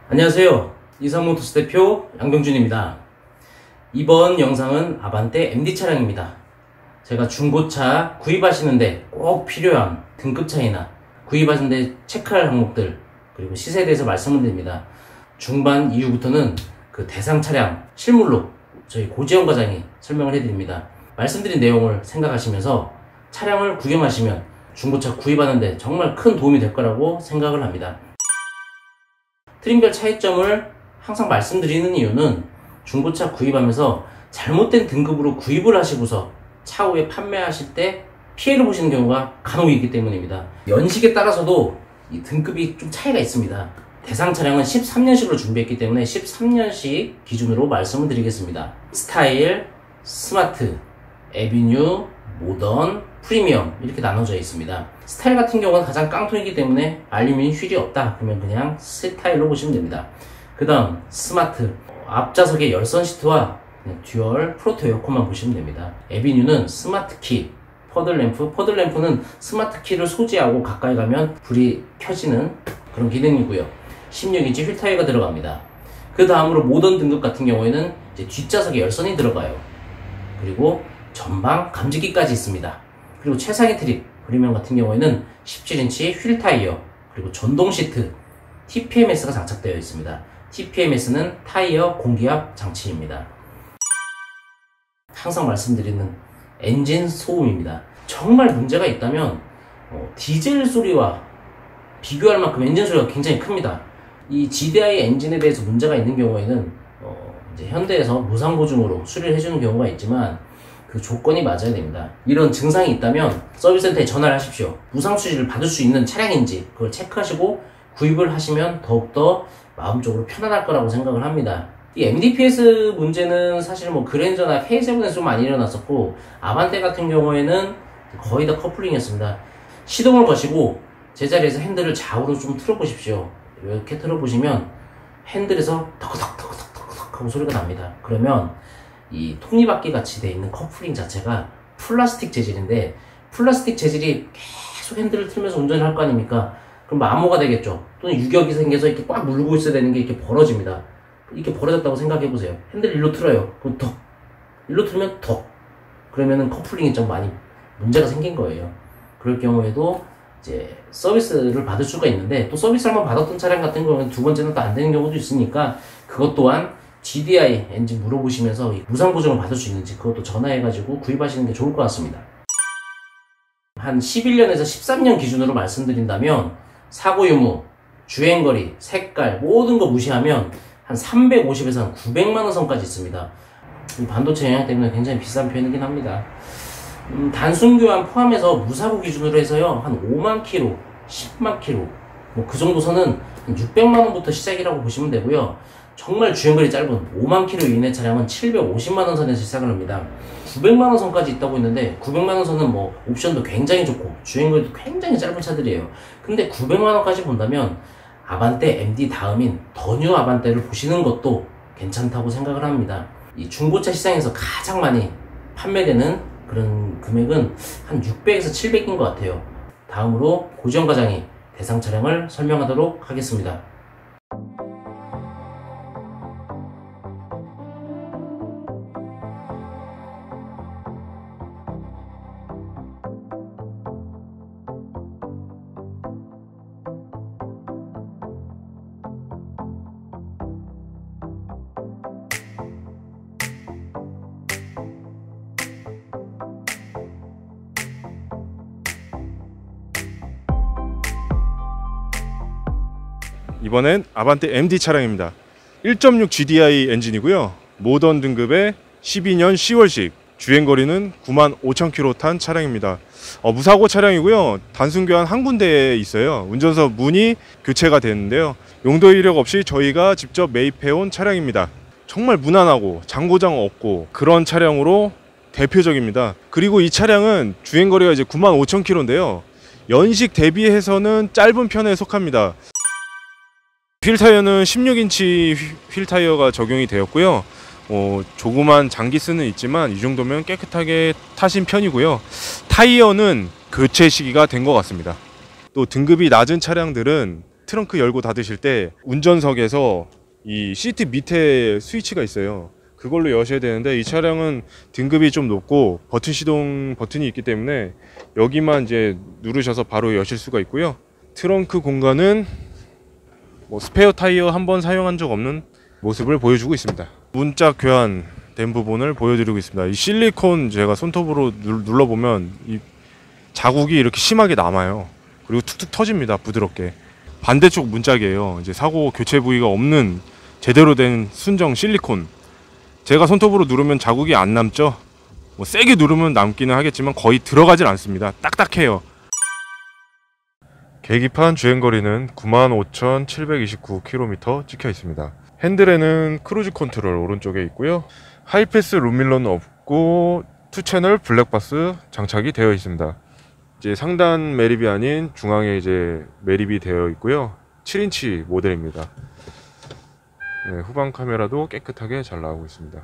안녕하세요. 이상모터스 대표 양병준입니다. 이번 영상은 아반떼 MD 차량입니다. 제가 중고차 구입하시는데 꼭 필요한 등급 차이나 구입하시는데 체크할 항목들, 그리고 시세에 대해서 말씀을 드립니다. 중반 이후부터는 그 대상 차량 실물로 저희 고지영 과장이 설명을 해드립니다. 말씀드린 내용을 생각하시면서 차량을 구경하시면 중고차 구입하는데 정말 큰 도움이 될 거라고 생각을 합니다. 트림별 차이점을 항상 말씀드리는 이유는 중고차 구입하면서 잘못된 등급으로 구입을 하시고서 차후에 판매하실 때 피해를 보시는 경우가 간혹 있기 때문입니다. 연식에 따라서도 이 등급이 좀 차이가 있습니다. 대상 차량은 13년식으로 준비했기 때문에 13년식 기준으로 말씀을 드리겠습니다. 스타일, 스마트, 에비뉴, 모던, 프리미엄 이렇게 나눠져 있습니다. 스타일 같은 경우는 가장 깡통이기 때문에 알루미늄 휠이 없다 그러면 그냥 스타일로 보시면 됩니다. 그 다음 스마트, 앞좌석에 열선 시트와 듀얼 프로토 에어컨만 보시면 됩니다. 에비뉴는 스마트 키, 퍼들램프는 스마트 키를 소지하고 가까이 가면 불이 켜지는 그런 기능이고요. 16인치 휠 타이어가 들어갑니다. 그 다음으로 모던 등급 같은 경우에는 이제 뒷좌석에 열선이 들어가요. 그리고 전방 감지기까지 있습니다. 그리고 최상위 트립 프리미엄 같은 경우에는 17인치 휠 타이어, 그리고 전동 시트, TPMS가 장착되어 있습니다. TPMS는 타이어 공기압 장치입니다. 항상 말씀드리는 엔진 소음입니다. 정말 문제가 있다면 디젤 소리와 비교할 만큼 엔진 소리가 굉장히 큽니다. 이 GDI 엔진에 대해서 문제가 있는 경우에는 이제 현대에서 무상보증으로 수리를 해주는 경우가 있지만 그 조건이 맞아야 됩니다. 이런 증상이 있다면 서비스센터에 전화를 하십시오. 무상 수리를 받을 수 있는 차량인지 그걸 체크하시고 구입을 하시면 더욱더 마음적으로 편안할 거라고 생각을 합니다. 이 MDPS 문제는 사실 그랜저나 K7에서 좀 많이 일어났었고, 아반떼 같은 경우에는 거의 다 커플링이었습니다. 시동을 거시고 제자리에서 핸들을 좌우로 좀 틀어보십시오. 이렇게 틀어보시면 핸들에서 덕덕덕덕덕 하고 소리가 납니다. 그러면 이 톱니바퀴 같이 돼 있는 커플링 자체가 플라스틱 재질인데, 플라스틱 재질이 계속 핸들을 틀면서 운전을 할 거 아닙니까? 그럼 마모가 되겠죠. 또는 유격이 생겨서 이렇게 꽉 물고 있어야 되는 게 이렇게 벌어집니다. 이렇게 벌어졌다고 생각해 보세요. 핸들 일로 틀어요. 그럼 덕. 일로 틀면 덕. 그러면은 커플링이 좀 많이 문제가 생긴 거예요. 그럴 경우에도 이제 서비스를 받을 수가 있는데, 또 서비스를 한번 받았던 차량 같은 경우는 두 번째는 또 안 되는 경우도 있으니까 그것 또한 GDI 엔진 물어보시면서 무상 보증을 받을 수 있는지 그것도 전화해가지고 구입하시는 게 좋을 것 같습니다. 한 11년에서 13년 기준으로 말씀드린다면 사고 유무, 주행거리, 색깔 모든 거 무시하면 한 350에서 한 900만원 선까지 있습니다. 이 반도체 영향 때문에 굉장히 비싼 편이긴 합니다. 단순 교환 포함해서 무사고 기준으로 해서요, 한 5만 킬로, 10만 킬로, 그 정도 선은 600만원부터 시작이라고 보시면 되고요. 정말 주행거리 짧은 5만 킬로 이내 차량은 750만원 선에서 시작을 합니다. 900만원 선까지 있다고 했는데 900만원 선은 옵션도 굉장히 좋고 주행거리도 굉장히 짧은 차들이에요. 근데 900만원까지 본다면 아반떼 MD 다음인 더 뉴 아반떼를 보시는 것도 괜찮다고 생각을 합니다. 이 중고차 시장에서 가장 많이 판매되는 그런 금액은 한 600에서 700인 것 같아요. 다음으로 고지영 과장이 대상 차량을 설명하도록 하겠습니다. 이번엔 아반떼 MD 차량입니다. 1.6 GDI 엔진이고요. 모던 등급의 12년 10월식, 주행거리는 95,000km 탄 차량입니다. 무사고 차량이고요. 단순 교환 한 군데에 있어요. 운전서 문이 교체가 되는데요. 용도 이력 없이 저희가 직접 매입해온 차량입니다. 정말 무난하고 장고장 없고 그런 차량으로 대표적입니다. 그리고 이 차량은 주행거리가 이제 95,000km인데요. 연식 대비해서는 짧은 편에 속합니다. 휠 타이어는 16인치 휠 타이어가 적용이 되었고요. 조그만 장기스는 있지만 이 정도면 깨끗하게 타신 편이고요. 타이어는 교체 시기가 된 것 같습니다. 또 등급이 낮은 차량들은 트렁크 열고 닫으실 때 운전석에서 이 시트 밑에 스위치가 있어요. 그걸로 여셔야 되는데 이 차량은 등급이 좀 높고 버튼 시동 버튼이 있기 때문에 여기만 이제 누르셔서 바로 여실 수가 있고요. 트렁크 공간은 뭐 스페어 타이어 한 번 사용한 적 없는 모습을 보여주고 있습니다. 문짝 교환된 부분을 보여드리고 있습니다. 이 실리콘 제가 손톱으로 눌러보면 이 자국이 이렇게 심하게 남아요. 그리고 툭툭 터집니다. 부드럽게. 반대쪽 문짝이에요. 이제 사고 교체 부위가 없는 제대로 된 순정 실리콘. 제가 손톱으로 누르면 자국이 안 남죠. 뭐 세게 누르면 남기는 하겠지만 거의 들어가질 않습니다. 딱딱해요. 계기판 주행거리는 95,729km 찍혀 있습니다. 핸들에는 크루즈 컨트롤 오른쪽에 있고요. 하이패스 룸밀러는 없고 2채널 블랙박스 장착이 되어 있습니다. 이제 상단 매립이 아닌 중앙에 이제 매립이 되어 있고요. 7인치 모델입니다. 네, 후방 카메라도 깨끗하게 잘 나오고 있습니다.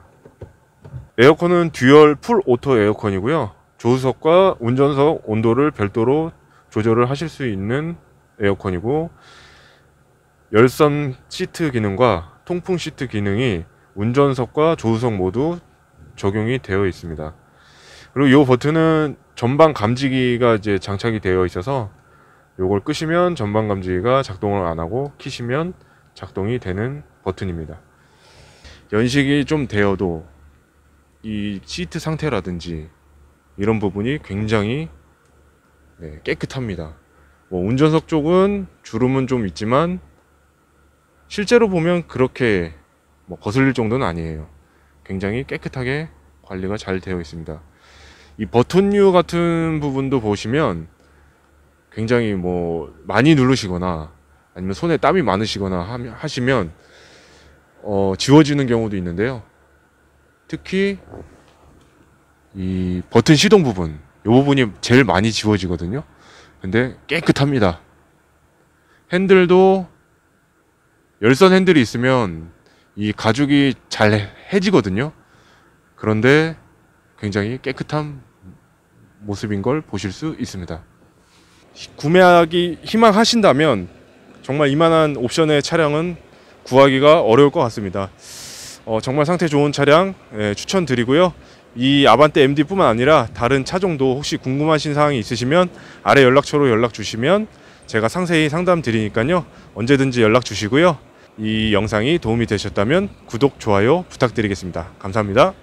에어컨은 듀얼 풀 오토 에어컨이고요. 조수석과 운전석 온도를 별도로 조절을 하실 수 있는 에어컨이고, 열선 시트 기능과 통풍 시트 기능이 운전석과 조수석 모두 적용이 되어 있습니다. 그리고 이 버튼은 전방 감지기가 이제 장착이 되어 있어서 요걸 끄시면 전방 감지기가 작동을 안 하고 키시면 작동이 되는 버튼입니다. 연식이 좀 되어도 이 시트 상태라든지 이런 부분이 굉장히 깨끗합니다. 뭐 운전석 쪽은 주름은 좀 있지만 실제로 보면 그렇게 뭐 거슬릴 정도는 아니에요. 굉장히 깨끗하게 관리가 잘 되어 있습니다. 이 버튼류 같은 부분도 보시면 굉장히 뭐 많이 누르시거나 아니면 손에 땀이 많으시거나 하시면 지워지는 경우도 있는데요. 특히 이 버튼 시동 부분, 이 부분이 제일 많이 지워지거든요. 근데 깨끗합니다. 핸들도 열선 핸들이 있으면 이 가죽이 잘 해지거든요. 그런데 굉장히 깨끗한 모습인 걸 보실 수 있습니다. 구매하기 희망하신다면 정말 이만한 옵션의 차량은 구하기가 어려울 것 같습니다. 정말 상태 좋은 차량 추천드리고요. 이 아반떼 MD뿐만 아니라 다른 차종도 혹시 궁금하신 사항이 있으시면 아래 연락처로 연락 주시면 제가 상세히 상담 드리니까요. 언제든지 연락 주시고요. 이 영상이 도움이 되셨다면 구독, 좋아요 부탁드리겠습니다. 감사합니다.